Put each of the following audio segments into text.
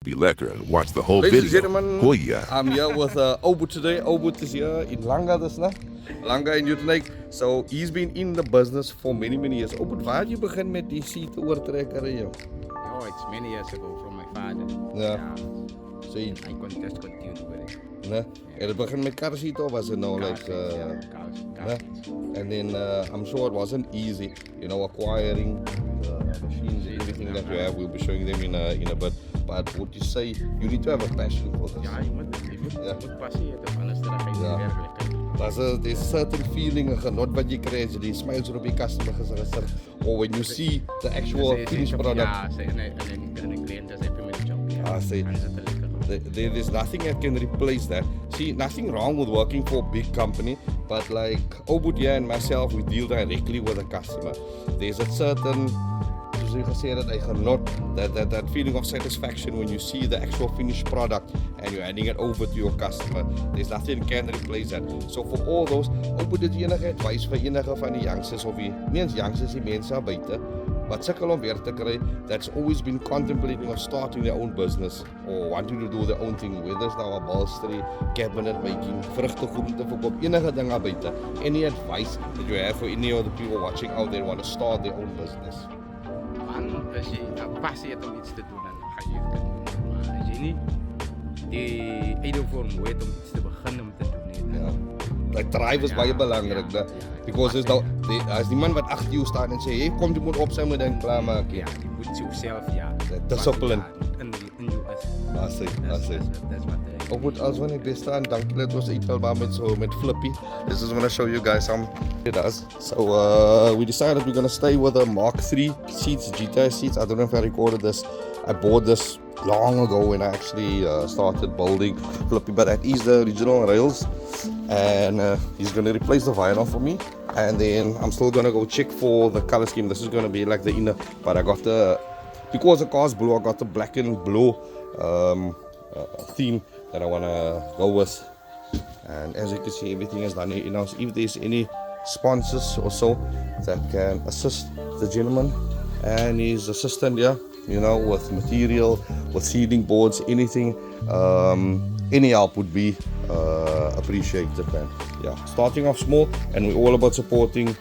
Be lekker and watch the whole Ladies and video. gentlemen, Oh yeah. I'm here with Obut today. Obut is here in Langa, this na? Langa in Utenake. So he's been in the business for many years. Obut, waar je begin met die seat oortrekker? Oh, it's many years ago from my father. Yeah. So I just continued with it. ne? En het begin met car seat of was it no like Cars. and then I'm sure it wasn't easy, you know, acquiring the machines and everything that you have. We'll be showing them in a bit. But what you say, you need to have a passion for this. Ja, je moet passie hebben, anders dan ga je Ja. niet werkelijk. There's a certain feeling, een genot wat je krijgt, die smiles op je customer gezicht, or when you see the actual finished product. Ja, en een cliënt is happy met de job. Ja. Ah, see. Dan is het lekker. There's nothing that can replace that. See, nothing wrong with working for a big company, but like Obudia and myself, we deal directly with the customer. There's a certain, soos jy gesê het, hy genot, that feeling of satisfaction when you see the actual finished product and you're handing it over to your customer. There's nothing that can replace that. So for all those, Obud het enige advice vir enige van die youngsters of nie eens youngsters, die mense daar buite, wat sukkel om weer te kry, that's always been contemplating of starting their own business or wanting to do their own thing, whether it's now a upholstery, cabinet making, vrugte, groente verkoop, enige ding daar buite. Any advice that you have for any of the people watching out there who want to start their own business? Man, als je passie hebt om iets te doen, dan ga je het kunnen doen. Maar als je niet die edelvorm weet om iets te beginnen om te doen, Ja. Like drive is baie belangrik, né? Because there's nou, as die man wat agter jou staan en sê, "Hey, kom jy moet op sy moet ding klaar maak." ja, die moet jezelf, ja. Discipline. In jou is. That's it. That's what Ook goed, als wanneer dit staan, dank dat was iets wel met Flippy. This is gonna show you guys some it does. So we decided we're gonna stay with the Mark III seats, GTI seats. I don't know if I recorded this. I bought this long ago when I actually started building Flippy, but that is the original rails, and he's gonna replace the vinyl for me. And then I'm still gonna go check for the color scheme. This is gonna be like the inner, but I got the, because the car's blue, I got the black and blue theme that I want to go with. And as you can see, everything is done in house. If there's any sponsors or so that can assist the gentleman and his assistant, yeah, you know, with material, with seating boards, anything, any help would be appreciated, man. Yeah, starting off small, and we're all about supporting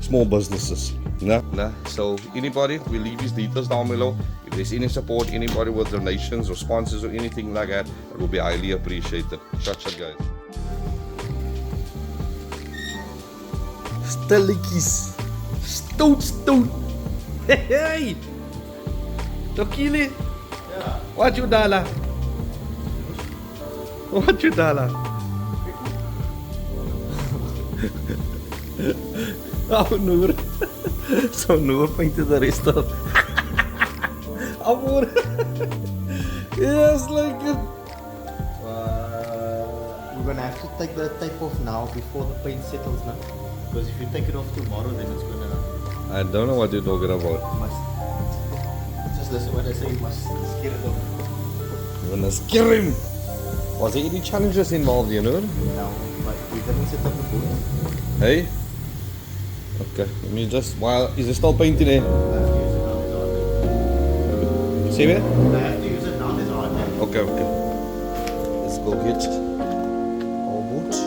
small businesses. Nah. So anybody, we leave his details down below. If there's any support, anybody with donations or sponsors or anything like that, it will be highly appreciated. Shot, guys. Stilletjies. Stoot. Hey! Tokili? Yeah. Wat you dollar? What you dollar? Oh, Noor. So Noor went to the restaurant. Amor. Yes, like it. We're gonna have to take the tape off now before the paint settles now. Because if you take it off tomorrow, then it's gonna I don't know what you're talking about. must. Just listen what I say. You must scare it off. You're gonna scare him. Was there any challenges involved, you know? Now, but we didn't set up the boot. Hey? Okay, let me just, while, is it still painting there? I have to use it now. It's on. See where? I have to use it now. It's on. Okay. Let's go get our boots.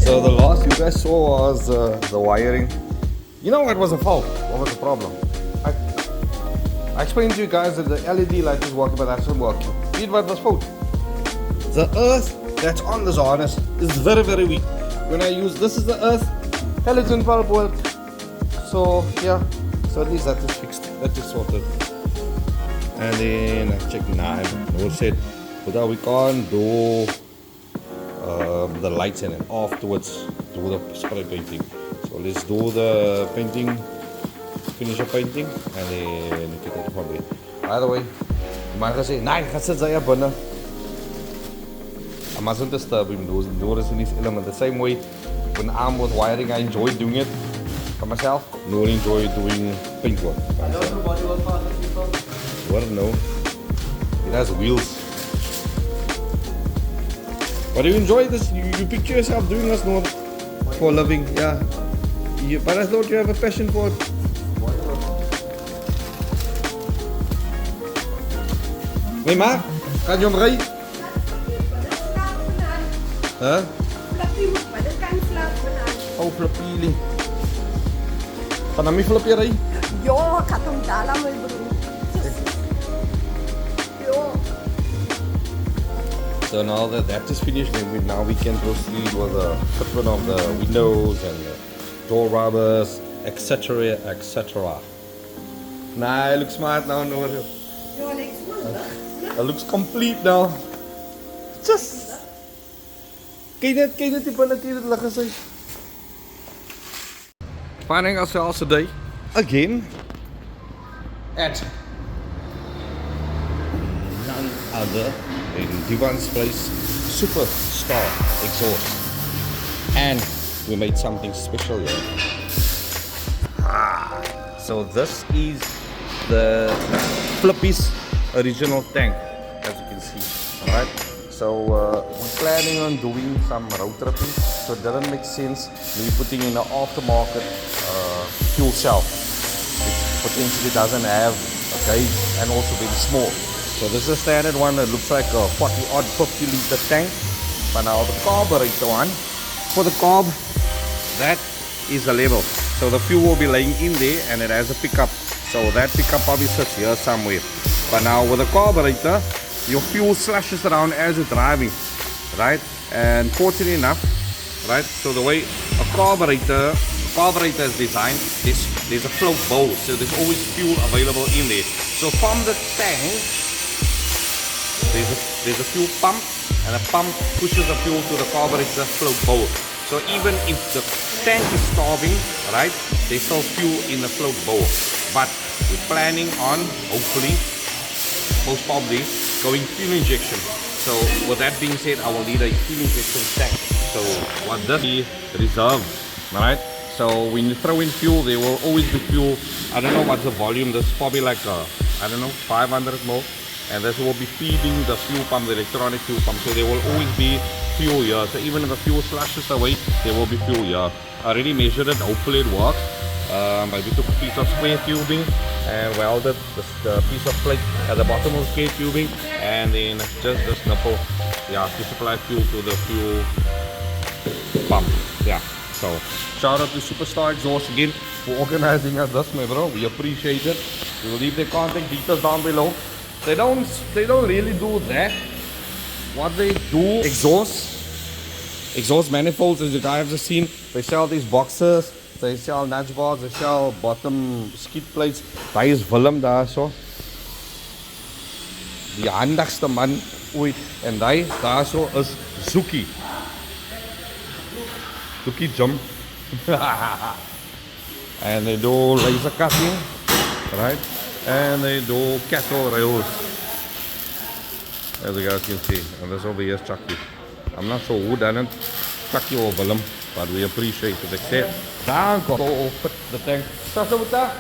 So the last you guys saw was the wiring. You know what was the fault? What was the problem? I explained to you guys that the LED light is working, but that's not working. Read what was fault. The earth that's on this harness is very weak. When I use this is the earth, halogen bulb work. So yeah, so at least that is fixed. That is sorted. And then I checked now. No said, but we can't do the lights and then afterwards do the spray painting. So let's do the painting, finish the painting, and then we can take it from there. By the way, maar gesê, nee, gaan sit jy binne. mustn't disturb him. Noticing his element. The same way when I'm with wiring, I enjoy doing it for myself. No enjoy doing paintwork. What? No. It has wheels. But you enjoy this? You picture yourself doing this, no? For a living, yeah. But I thought you have a passion for it. Nee maar, kan je omrijden? Huh? Flippy moet maar dit kan slaap. Oh, Flippy. Kan je Flippy rijden? Ja, ik had hem daar aan mijn broer. Ja. So now that is finished, now we can proceed with the fitment of the windows and the door rubbers, etc. etc. Nah, it looks smart now. No, Ja, niks man. it looks complete now. Just. Kijk net die binnenkeer het liggen sy. Finding ourselves today again at none other in Divan's place, Superstar Exhaust, and we made something special here. So this is the Flippy's original tank, as you can see. Alright, so we're planning on doing some road tripping, so it doesn't make sense me putting in an aftermarket fuel cell, which potentially doesn't have a gauge and also very small. So this is a standard one that looks like a 40 odd 50 liter tank. But now the carburetor one, for the carb, that is a level. So the fuel will be laying in there and it has a pickup. So that pickup probably sits here somewhere. But now with the carburetor, your fuel slashes around as you're driving, right? And fortunately enough, right? So the way a carburetor is designed, there's a float bowl, so there's always fuel available in there. So from the tank, there's a fuel pump, and the pump pushes the fuel to the carburetor float bowl. So even if the tank is starving, right, there's still fuel in the float bowl. But we're planning on, hopefully, most probably, going fuel injection. So with that being said, I will need a fuel injection tank. So what this is reserve, right? So when you throw in fuel, there will always be fuel. I don't know what's the volume. This is probably like I don't know, 500 ml. And this will be feeding the fuel pump, the electronic fuel pump. So there will always be fuel here. So even if the fuel slashes away, there will be fuel here. I already measured it. Hopefully it works. But we took a piece of square tubing and welded the piece of plate at the bottom of square tubing, and then just this nipple, yeah, to supply fuel to the fuel pump. Yeah. So shout out to Superstar Exhaust again for organizing us this, my bro. We appreciate it. We will leave their contact details down below. They don't really do that. What they do, exhaust manifolds, as you guys have seen. They sell these boxes, they sell nudge bars, they sell bottom skid plates. Daar is Willem daar so. Die handigste man ooit. En daar so is Zuki. Zuki jump. And they do laser cutting, right? And they do cattle rails, as you guys can see. And this over here is Chucky. I'm not sure who done it, Chucky or Willem, but we appreciate it. Except dank for all fit the tank. Stop so with that.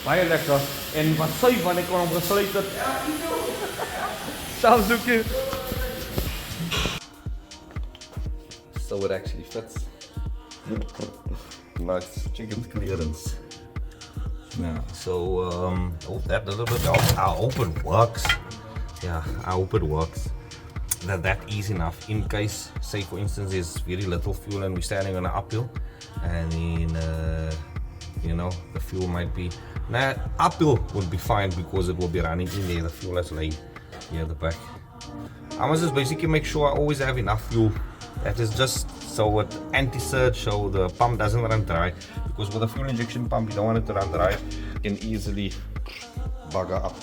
Baie lekker. En wat sy van ek kon hom gesluit het. Selfs Zuki. So it actually fits. Nice chicken clearance. Yeah, so hope that a little bit helps. I hope it works. Yeah, I hope it works. That is enough in case, say for instance, there's very little fuel and we're standing on an uphill, and then you know, the fuel might be. Nah, uphill would be fine because it will be running in there. The fuel is laying here at the back. I must just basically make sure I always have enough fuel. That is just so it anti-surge, so the pump doesn't run dry. Because with a fuel injection pump, you don't want it to run dry. It can easily bugger up.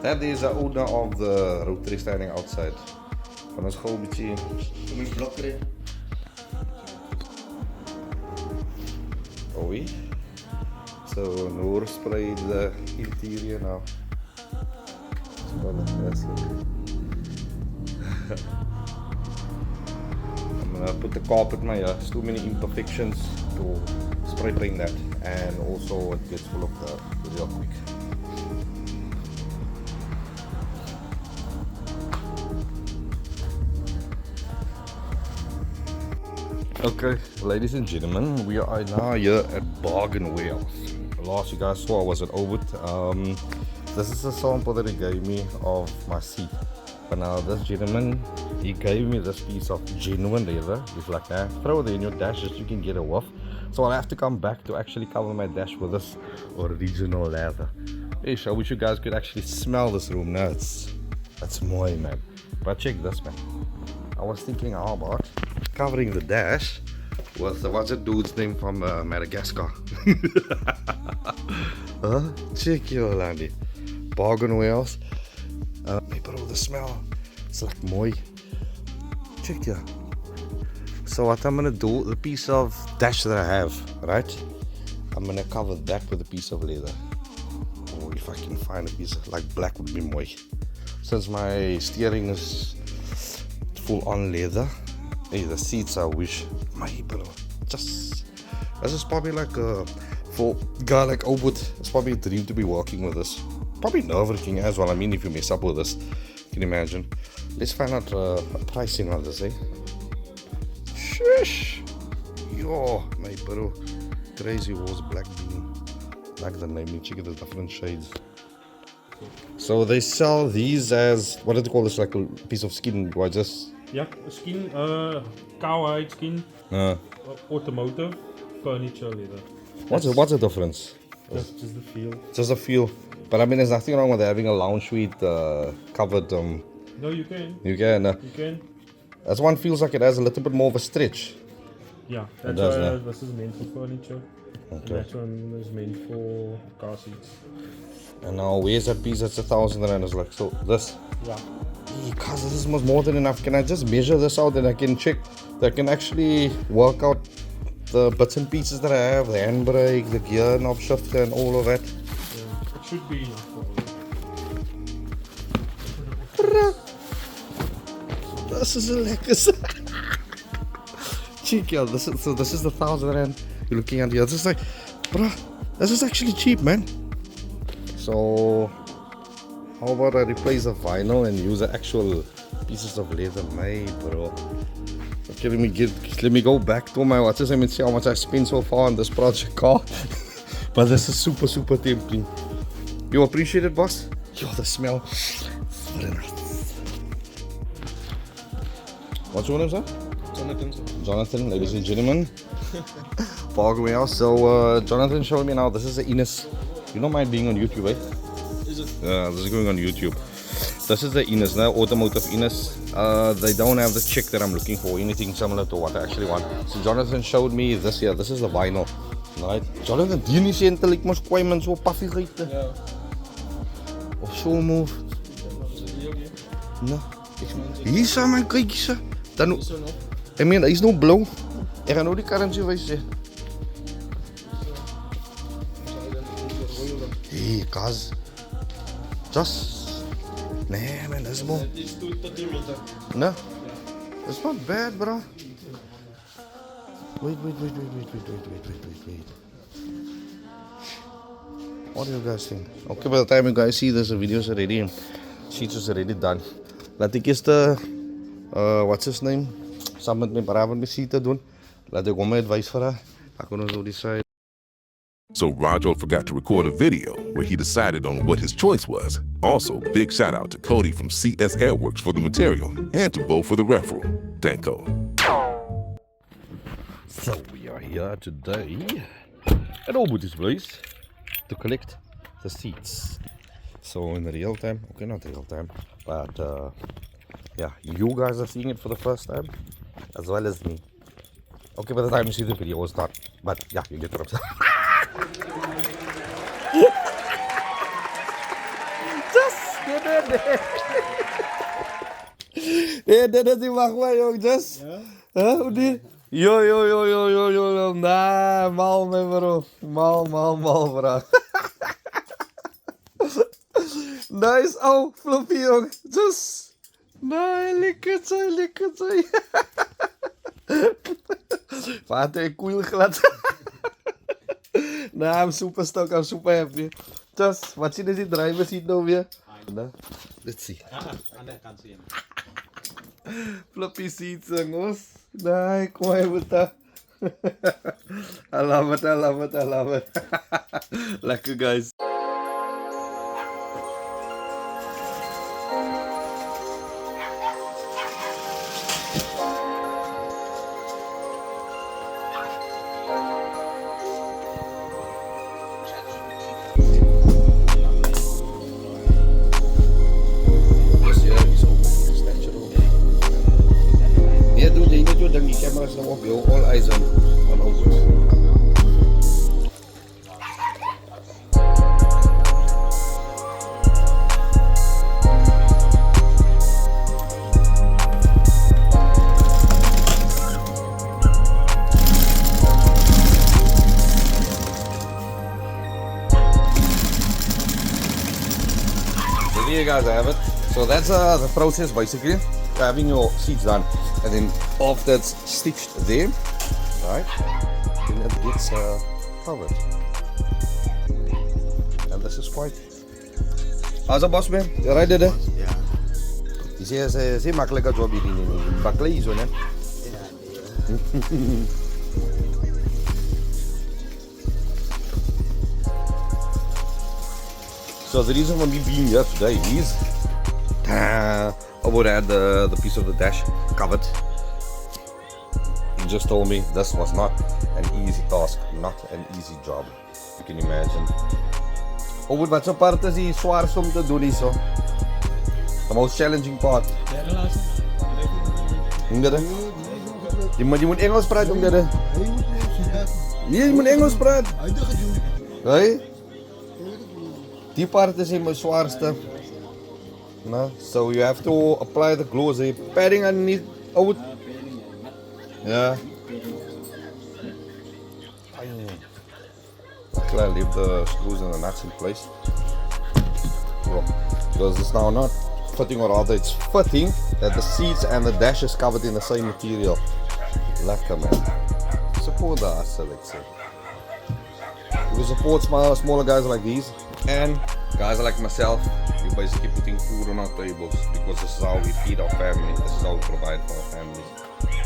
That is the owner of the rotary standing outside. Van ons gou bietjie om die blok kry. Oh, so Noor sprayed the interior now. Yes, look. I'm gonna put the carpet my there's too many imperfections to spray paint that, and also it gets full of dirt real quick. Okay, ladies and gentlemen, we are now here at Bargain Warehouse. Last you guys saw I was at Obit. This is a sample that he gave me of my seat. But now this gentleman, he gave me this piece of genuine leather. He's like, nah, throw it in your dash just so you can get a whiff. So I'll have to come back to actually cover my dash with this original leather. Ish, I wish you guys could actually smell this room now. That's mooi, man. But check this, man. I was thinking, how about covering the dash with what's that dude's name from Madagascar? Huh? Check your landy. Bargain Warehouse. Bro, the smell. It's like mooi. Check here. So what I'm gonna do, the piece of dash that I have, right? I'm gonna cover that with a piece of leather. Or if I can find a piece of, like black would be mooi. Since my steering is full on leather. Hey, the seats I wish. My bro. This is probably like for a guy like Obwood, it's probably a dream to be working with this. Probably nerve-wracking as well. I mean, if you mess up with this, can you imagine? Let's find out pricing on this, eh? Shush! Yo, my bro. Crazy Horse Black Bean. Like the name, check the different shades. So they sell these as, what do they call this, like a piece of skin? Do I just... Yeah, skin, cowhide skin, automotive, furniture leather. What's the difference? Just the feel. Just a feel. But I mean, there's nothing wrong with having a lounge suite covered. No, you can. You can. You can. That one feels like it has a little bit more of a stretch. Yeah, It that's does, why yeah. this is meant for furniture. And Okay. that one is meant for car seats. And now, where's that piece that's 1,000 rand? It's like, so this. Yeah. Because this is more than enough. Can I just measure this out and I can check? I can actually work out the bits and pieces that I have, the handbrake, the gear knob shifter, and all of that. Yeah. It should be enough for you. This is a lekker. Check out. This is the 1,000 rand. You're looking at here. This is like, bruh, this is actually cheap, man. So, how about I replace the vinyl and use the actual pieces of leather, my bro. Okay, let me go back to my watches and see how much I spent so far on this project car. But this is super tempting. You appreciate it, boss? Yo, the smell. Very nice. What's your name, sir? Jonathan, ladies and gentlemen. Bargain Warehouse. So Jonathan showed me now. This is the Ines. You don't mind being on YouTube, eh? Is it? Yeah, this is going on YouTube. This is the Ines, now automotive Ines. They don't have the check that I'm looking for, anything similar to what I actually want. So Jonathan showed me this here. This is the vinyl, right? Jonathan, do you need to like my squamen so puffy right? Ja. Of so move? Hier ook, No. Hier is mijn kijkjes. Dan, Zo nog. I mean, hij is nog blauw. Er gaan ook die currency wijzen. Hey, guys. Just. Nee, man, dat is mooi. Het is tot 3 meter. No, it's not bad, bro. Wait. What do you guys think? Okay, by the time you guys see this, the video's already in. Sheets is already done. Laat ek eers what's his name? Saam met my brave my seat doen. Laat ek hom my advice vra. Ek kan ons nou decide. So Roger forgot to record a video where he decided on what his choice was. Also, big shout out to Cody from CS Airworks for the material and to Bo for the referral. Thanko. So we are here today at Albootie's place to collect the seats. So in real time, okay, not real time, but yeah, you guys are seeing it for the first time as well as me. Okay, by the time you see the video, it's not, but yeah, you get what I'm saying. Just get in there. Dit is die wacht maar, jong, Just. Ja? Huh? Hoe die? Yo. Nah, mal, man, bro. Mal, bro. Nice. Oh, Flippy, jong. Just. Nee, lekker zijn, lekker zijn. Wat een cool glad. Nah, I'm super stoked. I'm super happy. Just, wat is die driver seat nou weer? Nah, let's see. Flippy seats, jongens. Nee, kom maar even daar. I love it, I love it, I love it. Lekker, guys. Ja, doe die niet, dan die camera's nog op, joh. All eyes on Obud. So there you guys have it. So that's the process basically. Having your seats done, and then after it's stitched there, right, then it gets covered. And this is quite. How's the boss, man? You right there? Yeah. You see, it's a makkelijke job hier in Baklei, zo, né? So the reason for me being here today is I would have the piece of the dash covered. He just told me this was not an easy task, not an easy job. You can imagine. Oh, wat zo'n part is die zwaarste om te doen is zo. The most challenging part. Je moet Engels praten om dat. Je moet Engels praten. Hey? Die part is mijn zwaarste. No? So you have to apply the gloves. Padding underneath. Oh, yeah. Luckily I leave the screws and the nuts in place. So, because it's now not fitting, or rather it's fitting that the seats and the dash is covered in the same material. Lekker, man. Support the hustle, let's say. We support smaller guys like these and guys like myself. We're basically putting food on our tables because this is how we feed our family. This is how we provide for our families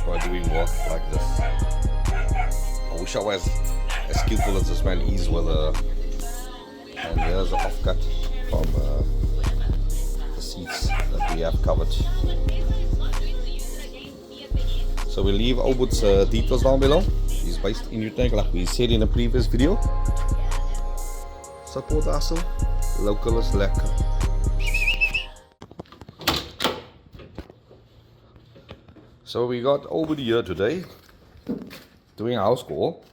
by doing work like this. I wish I was as skillful as this man is with and here's an offcut from the seats that we have covered. So we leave Obud's details down below. He's based in Utrecht, like we said in a previous video. Support the hustle. Local is lekker. So we got Obud here today doing a house call.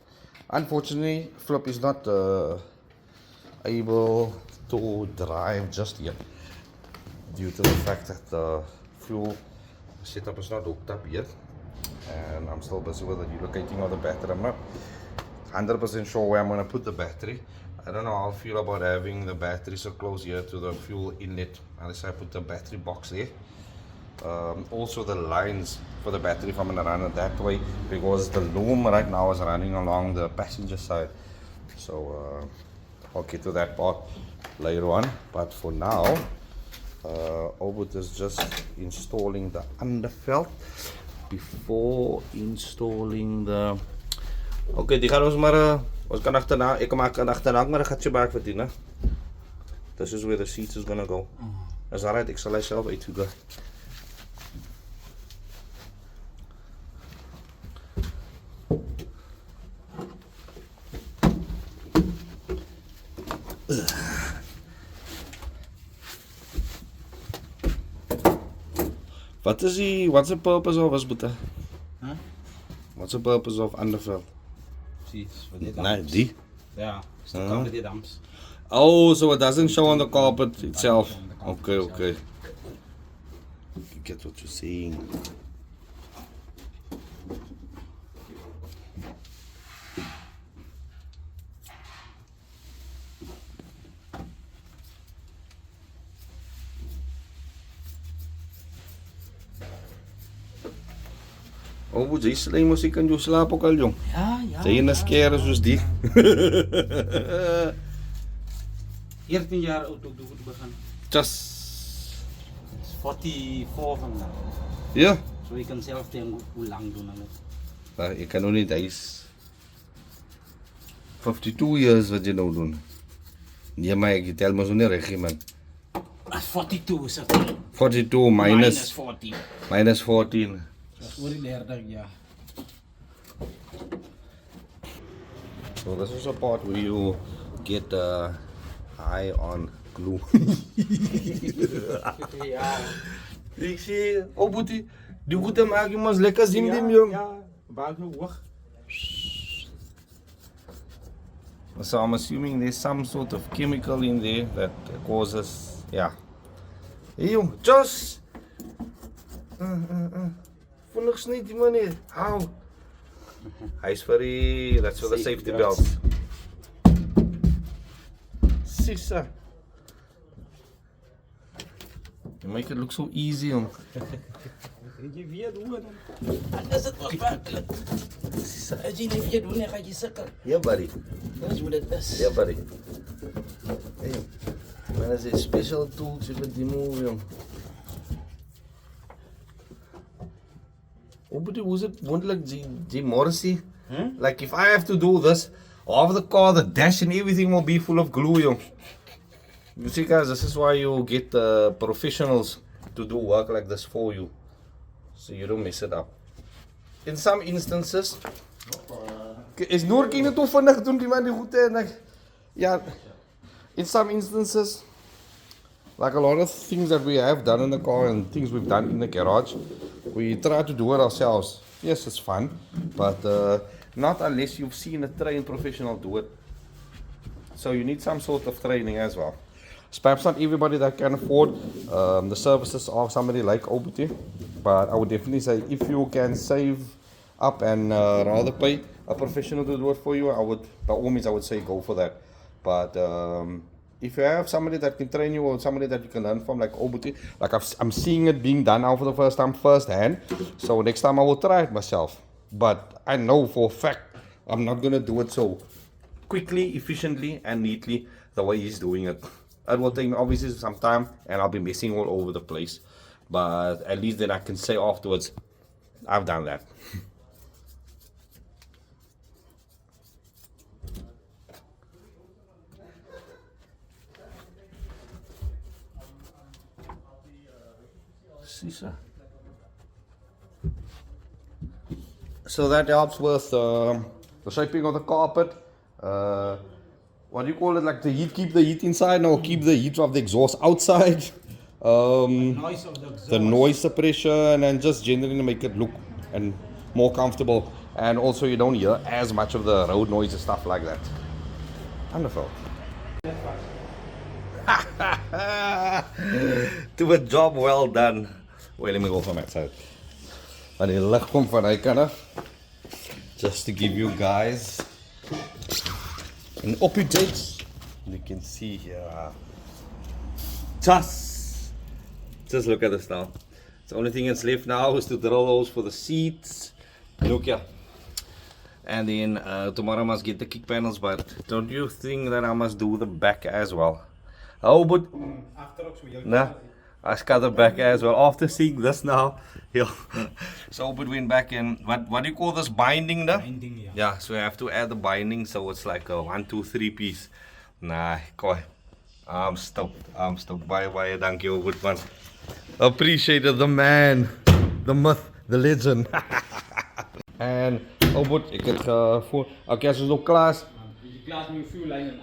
Unfortunately, Flip is not able to drive just yet due to the fact that the fuel setup is not hooked up yet, and I'm still busy with the relocating of the battery. I'm not 100% sure where I'm going to put the battery. I don't know how I feel about having the battery so close here to the fuel inlet unless I put the battery box there. Also the lines for the battery, if I'm going to run it that way, because the loom right now is running along the passenger side. So I'll get to that part later on, but for now Obud is just installing the underfelt before installing the. Okay, die gaan ons maar ons kan achterna, ik maak een achterna maar een gatje baak verdienen. This is where the seats is gonna go. Is alright, ik zal hij zelf uitzoeken. What's the purpose of us, Buddha? Huh? What's the purpose of underfelt? Precies, voor dit Nee, die? Ja, is de kant met die dams. Oh, so it doesn't show on the carpet itself. Okay, okay. I get what you're saying. Oh, jy sê mos jy kan jou slaap ook al jong. Ja, ja. Jy in 'n skare soos die. 14 jaar oud ook toe begin. Just It's 44 vandaag. ja. So je kan zelf denken hoe lang doen aan het. Ek kan nou nie hy's 52 years wat jy nou doen. Nee, maar ek tel mos nie reg man. 42 is het. 42 Minus 14. minus 14. Dat is voor die 30 jaar. So this is a part where you get high on glue. Ja. Ik zie, oh boetie, die goede maak je mos lekker zien die jong. Ja, buik nog weg. So I'm assuming there's some sort of chemical in there that causes, yeah. Hey jong, Jos! Vinnig snijd die manier, hou. Hij is very, that's for the safety belt. Sissa. You make it look so easy jong. Je weer doen dan. Dat is het wel makkelijk. Als je niet weer doen, dan ga je zakken. Yeah buddy. Dat is hoe dat is. Yeah buddy. Hey jong. Man, dat is een special tool voor die move jong. Oh, but was it wonderlijk, G Morrissey? Like if I have to do this, all of the car, the dash and everything will be full of glue, yo. You see guys, this is why you get professionals to do work like this for you. So you don't mess it up. In some instances, is Noor kind het vandaag doen die man die goed en yeah. In some instances, like a lot of things that we have done in the car and things we've done in the garage, we try to do it ourselves. Yes, it's fun, but not unless you've seen a trained professional do it. So you need some sort of training as well. It's perhaps not everybody that can afford the services of somebody like OBT, but I would definitely say if you can save up and rather pay a professional to do it for you, I would, by all means, I would say go for that. But if you have somebody that can train you or somebody that you can learn from, like OBT, like I'm seeing it being done now for the first time, first hand. So next time I will try it myself. But I know for a fact I'm not gonna do it so quickly, efficiently, and neatly the way he's doing it. It will take me obviously some time, and I'll be messing all over the place. But at least then I can say afterwards, I've done that. So that helps with the shaping of the carpet. What do you call it? Like the heat, keep the heat inside, or keep the heat of the exhaust outside. Noise of the exhaust. The noise suppression, and just generally make it look and more comfortable. And also you don't hear as much of the road noise and stuff like that. Underfelt. To a job well done. Wait, let me go from that side. Maar die licht komt van die kant af. Just to give you guys an update. You can see here. Just look at this now. The only thing that's left now is to drill holes for the seats. Look here. And then tomorrow I must get the kick panels, but don't you think that I must do the back as well? Oh, but nah, I got the back as well. After seeing this now, yeah. So but went back and what do you call this, binding? Binding, yeah. Yeah, so I have to add the binding, so it's like a 1, 2, 3 piece. Nah, koi. I'm stoked. Bye, thank you, good man. Appreciated the man, the myth, the legend. En oh, but ik heb voor, oké, als je zo klaar is,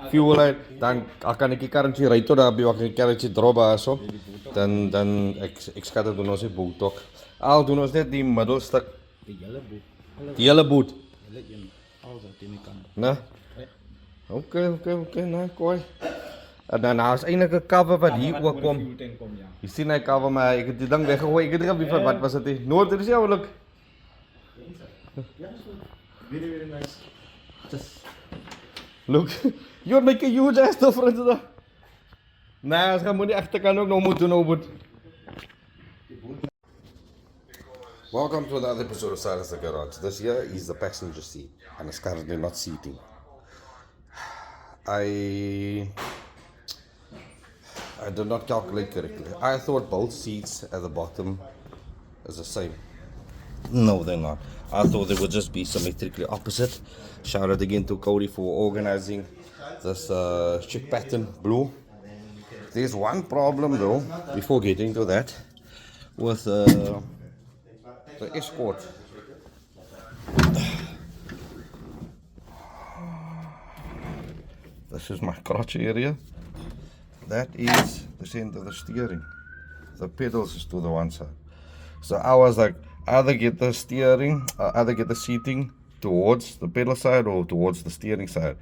fuel line, dan kan ik een karretje rijden tot daar, ik een karretje droppen zo. Dan ik schat het doen als een boot ook. Al doen ons net die middelstuk. Die hele boot. Nee? Oké, nee, kooi. En daarna is eindelijk een cover wat hier ook komt. Je ziet een cover, maar ik heb die ding weggegooid. Ik heb er even wat was het? Noord, dit is jouw look. Very, very nice. Just look, you're making huge ass difference. Nee, ze gaan moet niet achterkant ook nog moeten doen. Welcome to another episode of Silence the Garage. This here is the passenger seat and it's currently not seating. I did not calculate correctly. I thought both seats at the bottom is the same. No, they're not. I thought they would just be symmetrically opposite. Shout out again to Cody for organizing this chip pattern blue. There's one problem though, before getting to that, with the Escort. This is my crotch area. That is the center of the steering. The pedals is to the one side. So I was like, either get the seating towards the pedal side or towards the steering side.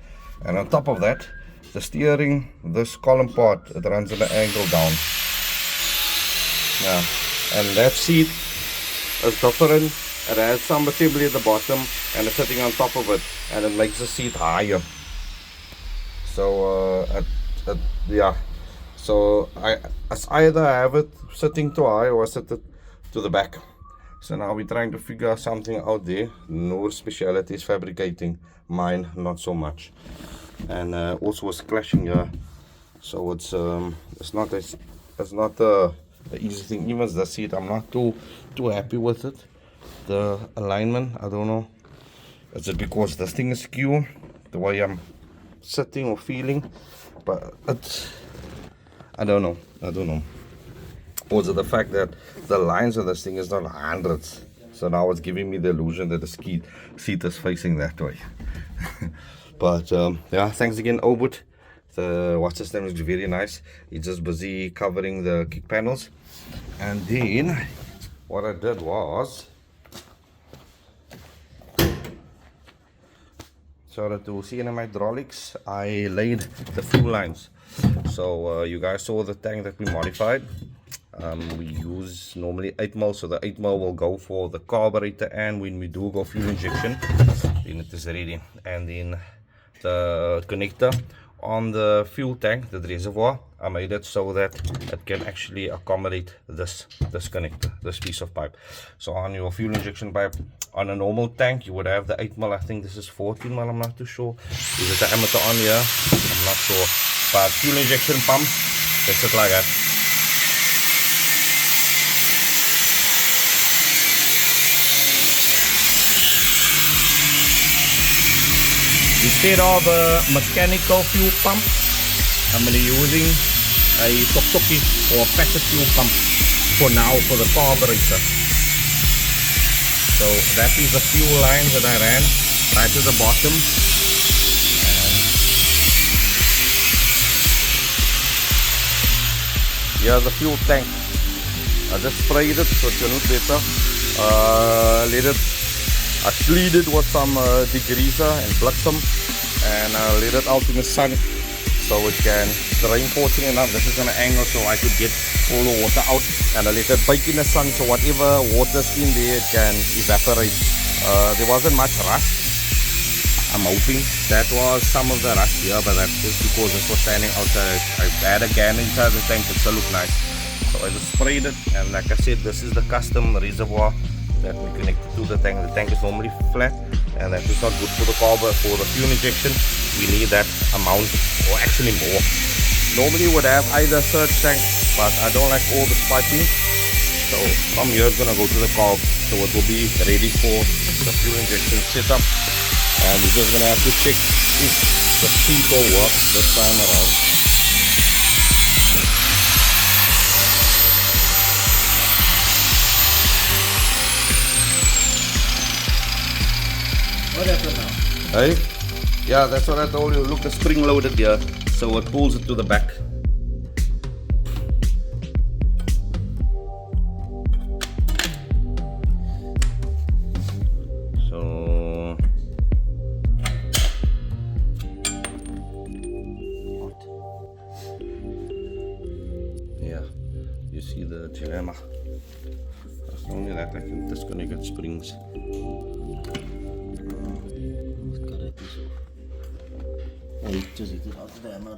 And on top of that, the steering, this column part, it runs at an angle down. Yeah. And that seat is different. It has some assembly at the bottom and it's sitting on top of it, and it makes the seat higher. So yeah. So I either have it sitting too high or sit it to the back. So now we're trying to figure something out there. Noor's speciality is fabricating, mine not so much. And also it's clashing here. So it's not an easy thing. Even the seat, I'm not too happy with it. The alignment, I don't know. Is it because this thing is skew, the way I'm sitting or feeling? But I don't know. Also the fact that the lines of this thing is not hundreds. So now it's giving me the illusion that the seat is facing that way. But yeah, thanks again, Obut. The what's his name is very nice. He's just busy covering the kick panels. And then what I did was, so to CNM Hydraulics, I laid the fuel lines. So you guys saw the tank that we modified. We use normally 8 mil, so the 8 mil will go for the carburetor, and when we do go fuel injection, then it is ready. And then the connector on the fuel tank, the reservoir, I made it so that it can actually accommodate this connector, this piece of pipe. So on your fuel injection pipe, on a normal tank, you would have the 8 mil. I think this is 14 mil, I'm not too sure. Is it the diameter on here? I'm not sure. But fuel injection pumps, they sit like that. Instead of a mechanical fuel pump, I'm going to be using a tok-toki or a passive fuel pump for now for the carburetor. So that is the fuel line that I ran right to the bottom. And here's the fuel tank. I just sprayed it so it can look better. I sleeved it with some degreaser and blitzum, and let it out in the sun so it can drain fortunately enough. This is an angle so I could get all the water out, and I let it bake in the sun so whatever water's in there it can evaporate. There wasn't much rust. I'm hoping that was some of the rust here, but that is because this was standing outside. I had a can inside the tank, it still looked nice. So I just sprayed it, and like I said, this is the custom reservoir that we connected to the tank. The tank is normally flat, and that is not good for the carb. For the fuel injection, we need that amount, or actually more. Normally would have either surge tank, but I don't like all the piping. So from here it's gonna go to the carb, so it will be ready for the fuel injection setup. And we're just gonna have to check if the seat will work this time around. What happened now? Hey? Yeah, that's what I told you. Look, the spring loaded here, so it pulls it to the back. So yeah, you see the dilemma. It's only that I can disconnect springs. Let's cut it this off. Hey, just eat it out of the hammer.